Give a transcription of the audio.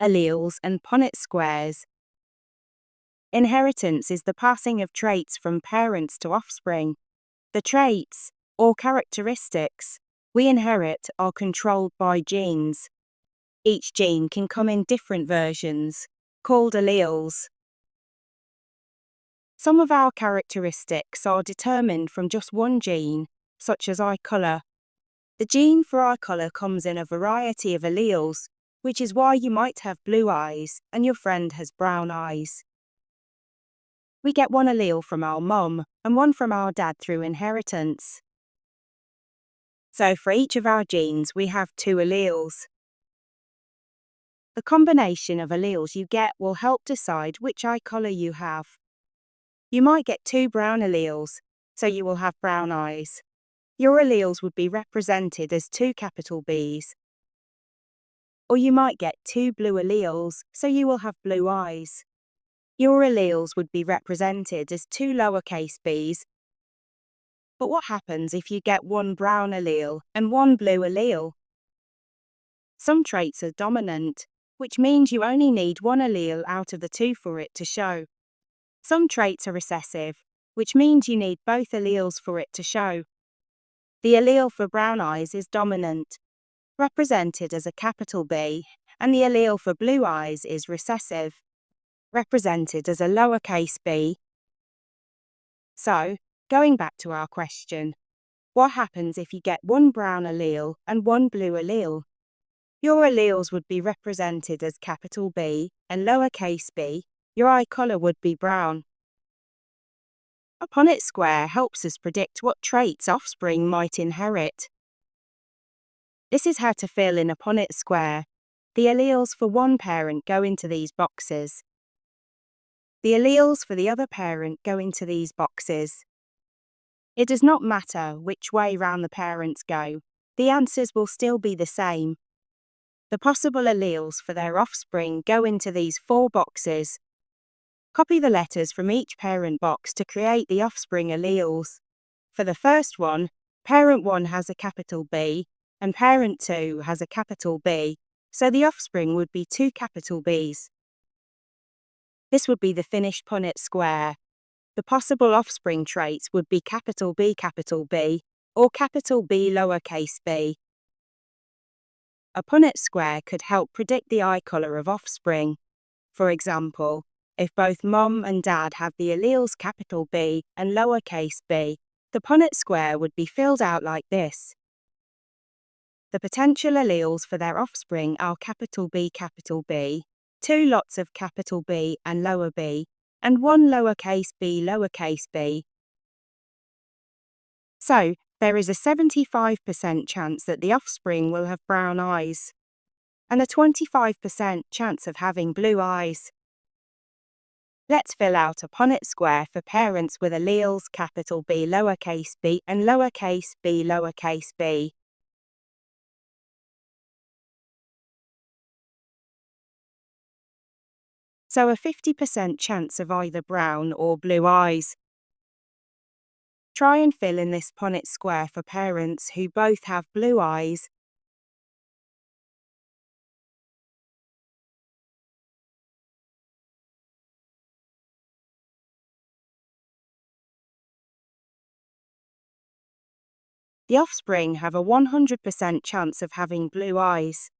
Alleles and Punnett squares. Inheritance is the passing of traits from parents to offspring. The traits, or characteristics, we inherit are controlled by genes. Each gene can come in different versions, called alleles. Some of our characteristics are determined from just one gene, such as eye color. The gene for eye color comes in a variety of alleles, which is why you might have blue eyes and your friend has brown eyes. We get one allele from our mum and one from our dad through inheritance. So for each of our genes, we have 2 alleles. The combination of alleles you get will help decide which eye color you have. You might get 2 brown alleles, so you will have brown eyes. Your alleles would be represented as 2 capital Bs. Or you might get 2 blue alleles, so you will have blue eyes. Your alleles would be represented as 2 lowercase b's. But what happens if you get 1 brown allele and 1 blue allele? Some traits are dominant, which means you only need 1 allele out of the 2 for it to show. Some traits are recessive, which means you need both alleles for it to show. The allele for brown eyes is dominant, represented as a capital B, and the allele for blue eyes is recessive, represented as a lowercase b. So, going back to our question, what happens if you get 1 brown allele and 1 blue allele? Your alleles would be represented as capital B and lowercase b. Your eye color would be brown. A Punnett square helps us predict what traits offspring might inherit. This is how to fill in a Punnett square. The alleles for one parent go into these boxes. The alleles for the other parent go into these boxes. It does not matter which way round the parents go, the answers will still be the same. The possible alleles for their offspring go into these 4 boxes. Copy the letters from each parent box to create the offspring alleles. For the first one, parent 1 has a capital B, and parent 2 has a capital B, so the offspring would be 2 capital Bs. This would be the finished Punnett square. The possible offspring traits would be capital B or capital B lowercase b. A Punnett square could help predict the eye color of offspring. For example, if both mum and dad have the alleles capital B and lowercase b, the Punnett square would be filled out like this. The potential alleles for their offspring are capital B, 2 lots of capital B and lower b, and 1 lowercase b. So, there is a 75% chance that the offspring will have brown eyes, and a 25% chance of having blue eyes. Let's fill out a Punnett square for parents with alleles capital B lowercase b and lowercase b. So a 50% chance of either brown or blue eyes. Try and fill in this Punnett square for parents who both have blue eyes. The offspring have a 100% chance of having blue eyes.